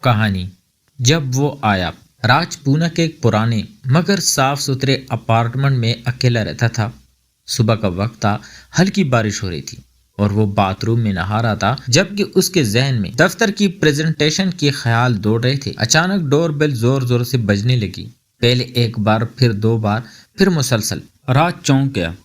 कहानी। जब वो आया, राज पूना के एक पुराने मगर साफ सुथरे अपार्टमेंट में अकेला रहता था। सुबह का वक्त था, हल्की बारिश हो रही थी और वो बाथरूम में नहा रहा था, जबकि उसके जहन में दफ्तर की प्रेजेंटेशन के ख्याल दौड़ रहे थे। अचानक डोर बेल जोर जोर से बजने लगी। पहले एक बार, फिर दो बार, फिर मुसलसल। राज चौंक गया।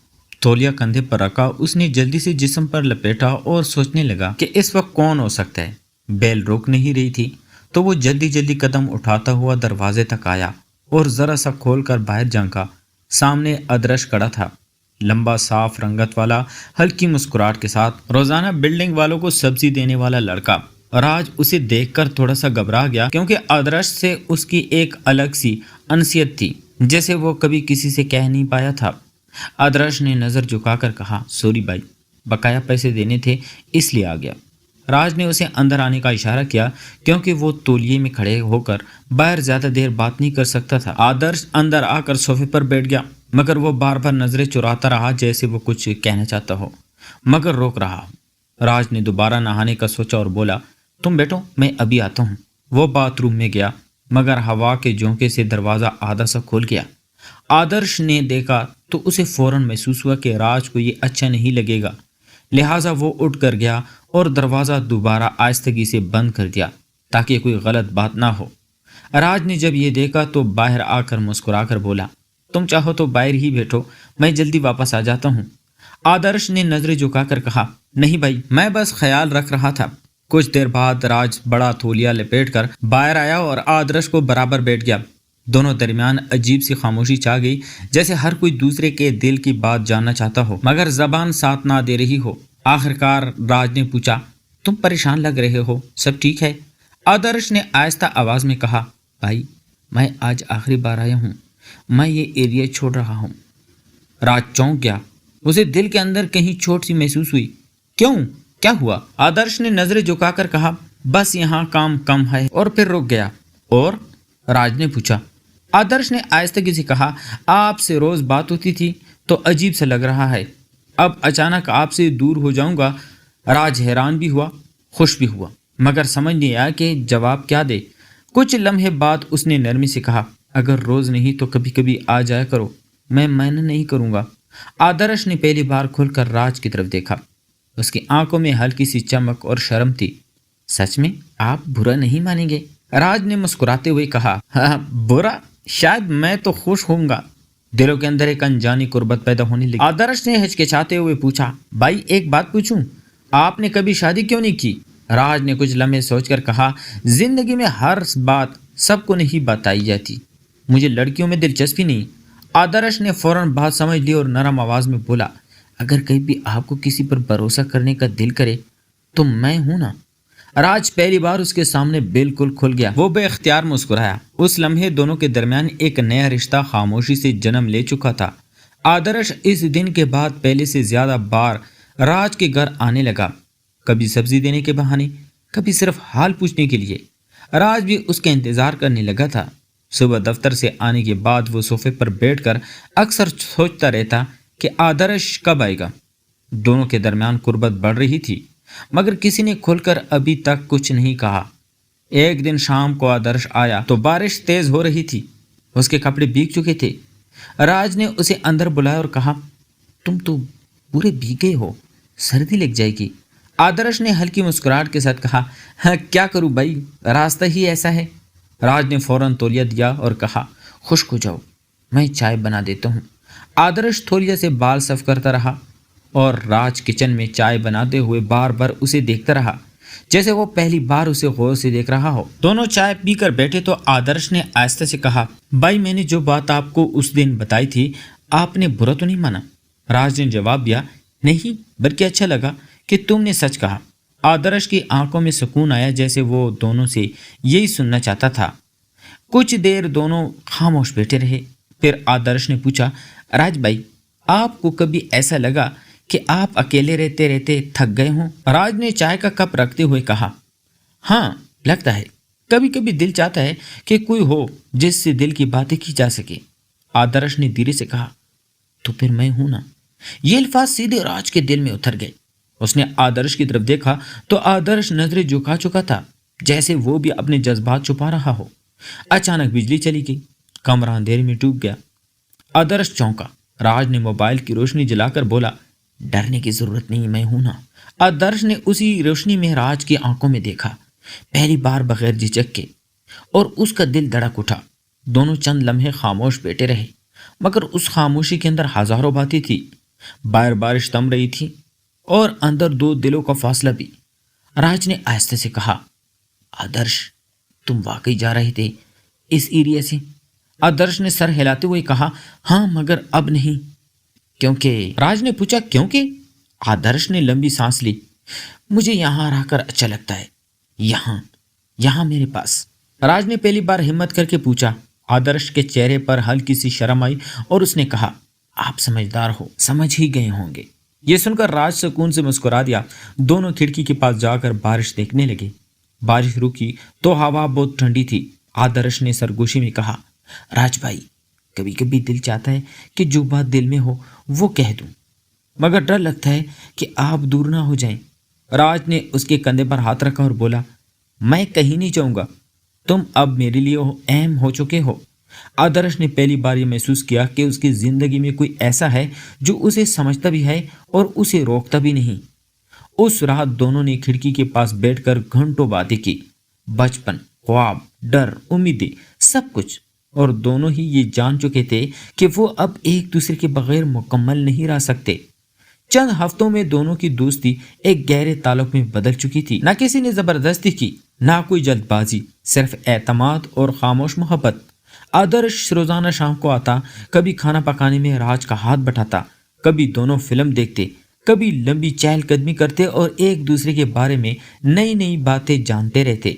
तौलिया कंधे पर रखा, उसने जल्दी से जिस्म पर लपेटा और सोचने लगा कि इस वक्त कौन हो सकता है। बेल रुक नहीं रही थी, तो वो जल्दी जल्दी कदम उठाता हुआ दरवाजे तक आया और जरा सा खोलकर बाहर झांका। सामने अदरश खड़ा था, लंबा साफ रंगत वाला, हल्की मुस्कुराहट के साथ। रोजाना बिल्डिंग वालों को सब्जी देने वाला लड़का। राज उसे देखकर थोड़ा सा घबरा गया, क्योंकि अदरश से उसकी एक अलग सी अनसियत थी, जैसे वो कभी किसी से कह नहीं पाया था। अदरश ने नजर झुकाकर कहा, सॉरी भाई, बकाया पैसे देने थे इसलिए आ गया। राज ने उसे अंदर आने का इशारा किया, क्योंकि वो तौलिए में खड़े होकर बाहर ज्यादा देर बात नहीं कर सकता था। आदर्श अंदर आकर सोफे पर बैठ गया, मगर वो बार बार नजरें चुराता रहा, जैसे वो कुछ कहना चाहता हो मगर रोक रहा। राज ने दोबारा नहाने का सोचा और बोला, तुम बैठो, मैं अभी आता हूँ। वो बाथरूम में गया, मगर हवा के झोंके से दरवाजा आधा सा खुल गया। आदर्श ने देखा तो उसे फौरन महसूस हुआ कि राज को ये अच्छा नहीं लगेगा, लिहाजा वो उठ कर गया और दरवाज़ा दोबारा आहिस्तगी से बंद कर दिया, ताकि कोई गलत बात ना हो। राज ने जब ये देखा तो बाहर आकर मुस्कुराकर बोला, तुम चाहो तो बाहर ही बैठो, मैं जल्दी वापस आ जाता हूँ। आदर्श ने नजरें झुकाकर कहा, नहीं भाई, मैं बस ख्याल रख रहा था। कुछ देर बाद राज बड़ा तौलिया लपेट कर बाहर आया और आदर्श को बराबर बैठ गया। दोनों दरमियान अजीब सी खामोशी छा गई, जैसे हर कोई दूसरे के दिल की बात जानना चाहता हो, मगर जबान साथ ना दे रही हो। आखिरकार राज ने पूछा, तुम परेशान लग रहे हो, सब ठीक है? आदर्श ने आहिस्ता आवाज में कहा, भाई, मैं आज आखिरी बार आया हूँ, मैं ये एरिया छोड़ रहा हूँ। राज चौंक गया, उसे दिल के अंदर कहीं चोट सी महसूस हुई। क्यों, क्या हुआ? आदर्श ने नजरें झुकाकर कहा, बस यहाँ काम कम है, और फिर रुक गया। और? राज ने पूछा। आदर्श ने आहिस्तगी से कहा, आपसे रोज बात होती थी तो अजीब सा लग रहा है, अब अचानक आपसे दूर हो जाऊंगा। राज हैरान भी हुआ, खुश भी हुआ, मगर समझ नहीं आया कि जवाब क्या दे। कुछ लम्हे बाद उसने नरमी से कहा, अगर रोज नहीं तो कभी कभी आ जाया करो, मैं मना नहीं करूंगा। आदर्श ने पहली बार खुलकर राज की तरफ देखा। उसकी आंखों में हल्की सी चमक और शर्म थी। सच में आप बुरा नहीं मानेंगे? राज ने मुस्कुराते हुए कहा, हाँ, बुरा? शायद मैं तो खुश होऊंगा। दिलों के अंदर एक अनजानी कुर्बत पैदा होने लगी। आदर्श ने हिचकिचाते हुए पूछा, भाई एक बात पूछूं, आपने कभी शादी क्यों नहीं की? राज ने कुछ लम्हे सोचकर कहा, जिंदगी में हर बात सबको नहीं बताई जाती, मुझे लड़कियों में दिलचस्पी नहीं। आदर्श ने फौरन बात समझ ली और नरम आवाज में बोला, अगर कहीं भी आपको किसी पर भरोसा करने का दिल करे तो मैं हूं ना। राज पहली बार उसके सामने बिल्कुल खुल गया। वो बेख्तियार मुस्कुराया। उस लम्हे दोनों के दरमियान एक नया रिश्ता खामोशी से जन्म ले चुका था। आदर्श इस दिन के बाद पहले से ज्यादा बार राज के घर आने लगा, कभी सब्जी देने के बहाने, कभी सिर्फ हाल पूछने के लिए। राज भी उसके इंतजार करने लगा था। सुबह दफ्तर से आने के बाद वो सोफे पर बैठकर अक्सर सोचता रहता कि आदर्श कब आएगा। दोनों के दरमियान कुर्बत बढ़ रही थी, मगर किसी ने खुलकर अभी तक कुछ नहीं कहा। एक दिन शाम को आदर्श आया तो बारिश तेज हो रही थी, उसके कपड़े भीग चुके थे। राज ने उसे अंदर बुलाया और कहा, तुम तो पूरे भीगे हो, सर्दी लग जाएगी। आदर्श ने हल्की मुस्कुराहट के साथ कहा, हाँ, क्या करूं भाई, रास्ता ही ऐसा है। राज ने फौरन तौलिया दिया और कहा, खुश्क हो जाओ, मैं चाय बना देता हूँ। आदर्श तौलिया से बाल साफ करता रहा और राज किचन में चाय बनाते हुए बार बार उसे देखता रहा, जैसे वो पहली बार उसे गौर से देख रहा हो। दोनों चाय पीकर बैठे तो आदर्श ने आहिस्ते से कहा, भाई, मैंने जो बात आपको उस दिन बताई थी, आपने बुरा तो नहीं माना? राज ने जवाब दिया, नहीं, बल्कि अच्छा लगा कि तुमने सच कहा। आदर्श की आंखों में सुकून आया, जैसे वो दोनों से यही सुनना चाहता था। कुछ देर दोनों खामोश बैठे रहे। फिर आदर्श ने पूछा, राज भाई, आपको कभी ऐसा लगा कि आप अकेले रहते रहते थक गए हों? राज ने चाय का कप रखते हुए कहा, हाँ, लगता है। कभी कभी दिल चाहता है कि कोई हो जिससे दिल की बातें की जा सके। आदर्श ने धीरे से कहा, तो फिर मैं हूं ना। ये अल्फाज सीधे राज के दिल में उतर गए। उसने आदर्श की तरफ देखा तो आदर्श नजरें झुका चुका था। जैसे वो भी अपने जज्बात छुपा रहा हो। अचानक बिजली चली गई, कमरा अंधेरे में डूब गया। आदर्श चौंका। राज ने मोबाइल की रोशनी जलाकर बोला, डरने की जरूरत नहीं, मैं हूं ना। आदर्श ने उसी रोशनी में राज की आंखों में देखा, पहली बार बगैर झिझक के, और उसका दिल धड़क उठा। दोनों चंद लम्हे खामोश बैठे रहे, मगर उस खामोशी के अंदर हजारों बातें थी। बाहर बारिश थम रही थी और अंदर दो दिलों का फासला भी। राज ने आहिस्ते से कहा, आदर्श, तुम वाकई जा रहे थे इस एरिया से? आदर्श ने सर हिलाते हुए कहा, हाँ, मगर अब नहीं। क्योंकि? राज ने पूछा, क्योंकि? आदर्श ने लंबी सांस ली। मुझे यहाँ रहकर अच्छा लगता है, यहाँ मेरे पास। राज ने पहली बार हिम्मत करके पूछा। आदर्श के चेहरे पर हल्की सी शर्म आई और उसने कहा, आप समझदार हो, समझ ही गए होंगे। ये सुनकर राज सुकून से मुस्कुरा दिया। दोनों खिड़की के पास जाकर बारिश देखने लगे। बारिश रुकी तो हवा बहुत ठंडी थी। आदर्श ने सरगोशी में कहा, राज भाई, कभी कभी दिल चाहता है कि जो बात दिल में हो वो कह दूं, मगर डर लगता है कि आप दूर ना हो जाएं। राज ने उसके कंधे पर हाथ रखा और बोला, मैं कहीं नहीं जाऊंगा, तुम अब मेरे लिए अहम हो चुके हो। आदर्श ने पहली बार ये महसूस किया कि उसकी जिंदगी में कोई ऐसा है जो उसे समझता भी है और उसे रोकता भी नहीं। उस रात दोनों ने खिड़की के पास बैठकर घंटों बातें की, बचपन, ख्वाब, डर, उम्मीदें, सब कुछ। और दोनों ही ये जान चुके थे कि वो अब एक दूसरे के बगैर मुकम्मल नहीं रह सकते। चंद हफ्तों में दोनों की दोस्ती एक गहरे ताल्लुक में बदल चुकी थी। ना किसी ने जबरदस्ती की, ना कोई जल्दबाजी, सिर्फ एतमाद और खामोश मोहब्बत। आदर्श रोजाना शाम को आता, कभी खाना पकाने में राज का हाथ बटाता, कभी दोनों फिल्म देखते, कभी लंबी चहलकदमी करते और एक दूसरे के बारे में नई नई बातें जानते रहते।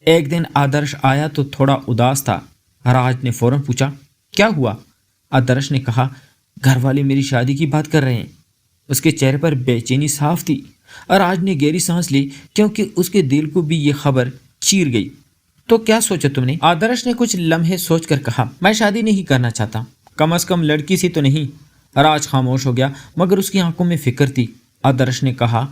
एक दिन आदर्श आया तो थोड़ा उदास था। राज ने फौरन पूछा, क्या हुआ? आदर्श ने कहा, घर वाले मेरी शादी की बात कर रहे हैं। उसके चेहरे पर बेचैनी साफ थी। राज ने गहरी सांस ली, क्योंकि उसके दिल को भी ये खबर चीर गई। तो क्या सोचा तुमने? आदर्श ने कुछ लम्हे सोचकर कहा, मैं शादी नहीं करना चाहता, कम से कम लड़की से तो नहीं। राज खामोश हो गया, मगर उसकी आंखों में फिक्र थी। आदर्श ने कहा,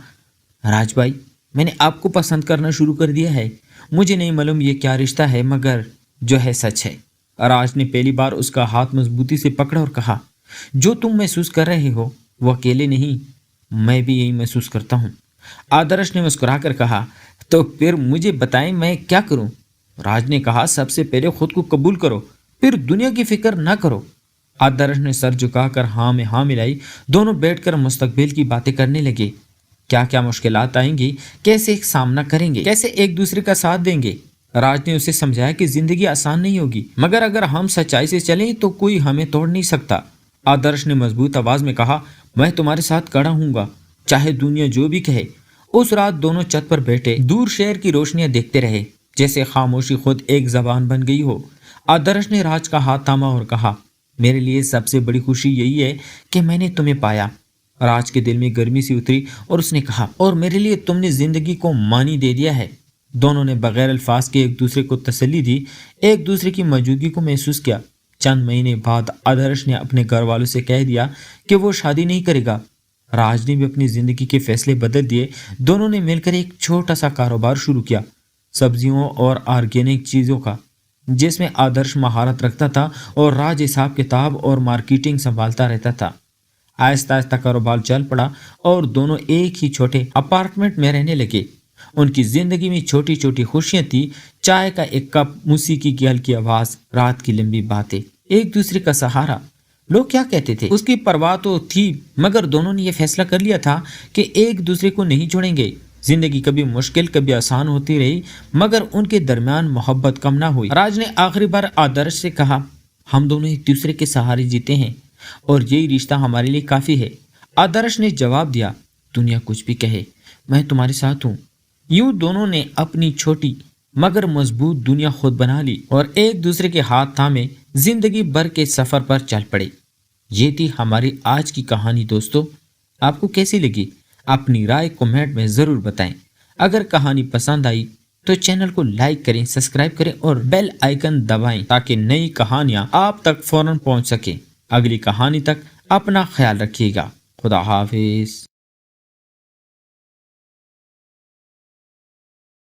राज भाई, मैंने आपको पसंद करना शुरू कर दिया है। मुझे नहीं मालूम ये क्या रिश्ता है, मगर जो है सच है। राज ने पहली बार उसका हाथ मजबूती से पकड़ा और कहा, जो तुम महसूस कर रहे हो वो अकेले नहीं, मैं भी यही महसूस करता हूँ। आदर्श ने मुस्कुराकर कहा, तो फिर मुझे बताएं मैं क्या करूं? राज ने कहा, सबसे पहले खुद को कबूल करो, फिर दुनिया की फिक्र ना करो। आदर्श ने सर झुकाकर हाँ में हाँ मिलाई। दोनों बैठकर मुस्तकबिल की बातें करने लगे। क्या क्या मुश्किलात आएंगी, कैसे एक सामना करेंगे, कैसे एक दूसरे का साथ देंगे। राज ने उसे समझाया कि जिंदगी आसान नहीं होगी, मगर अगर हम सच्चाई से चलें तो कोई हमें तोड़ नहीं सकता। आदर्श ने मजबूत आवाज में कहा, मैं तुम्हारे साथ खड़ा हूँगा, चाहे दुनिया जो भी कहे। उस रात दोनों छत पर बैठे दूर शहर की रोशनियां देखते रहे, जैसे खामोशी खुद एक जबान बन गई हो। आदर्श ने राज का हाथ थामा और कहा, मेरे लिए सबसे बड़ी खुशी यही है कि मैंने तुम्हें पाया। राज के दिल में गर्मी सी उतरी और उसने कहा, और मेरे लिए तुमने जिंदगी को मानी दे दिया है। दोनों ने बगैर अल्फाज के एक दूसरे को तसल्ली दी, एक दूसरे की मौजूदगी को महसूस किया। चंद महीने बाद आदर्श ने अपने घर वालों से कह दिया कि वो शादी नहीं करेगा। राज ने भी अपनी जिंदगी के फैसले बदल दिए। दोनों ने मिलकर एक छोटा सा कारोबार शुरू किया, सब्जियों और ऑर्गेनिक चीज़ों का, जिसमें आदर्श महारत रखता था और राज हिसाब किताब और मार्केटिंग संभालता रहता था। आहिस्ता आहिस्ता कारोबार चल पड़ा और दोनों एक ही छोटे अपार्टमेंट में रहने लगे। उनकी जिंदगी में छोटी छोटी खुशियां थी, चाय का एक कप, मौसीकी की हल्की आवाज, रात की लंबी बातें, एक दूसरे का सहारा। लोग क्या कहते थे उसकी परवाह तो थी, मगर दोनों ने यह फैसला कर लिया था कि एक दूसरे को नहीं छोड़ेंगे। जिंदगी कभी मुश्किल कभी आसान होती रही, मगर उनके दरमियान मोहब्बत कम ना हुई। राज ने आखिरी बार आदर्श से कहा, हम दोनों एक दूसरे के सहारे जीते हैं और यही रिश्ता हमारे लिए काफी है। आदर्श ने जवाब दिया, दुनिया कुछ भी कहे, मैं तुम्हारे साथ हूँ। यूं दोनों ने अपनी छोटी मगर मजबूत दुनिया खुद बना ली और एक दूसरे के हाथ थामे जिंदगी भर के सफर पर चल पड़े। ये थी हमारी आज की कहानी। दोस्तों, आपको कैसी लगी? अपनी राय कमेंट में जरूर बताएं। अगर कहानी पसंद आई तो चैनल को लाइक करें, सब्सक्राइब करें और बेल आइकन दबाएं ताकि नई कहानियां आप तक फौरन पहुंच सके। अगली कहानी तक अपना ख्याल रखिएगा। खुदा हाफिज।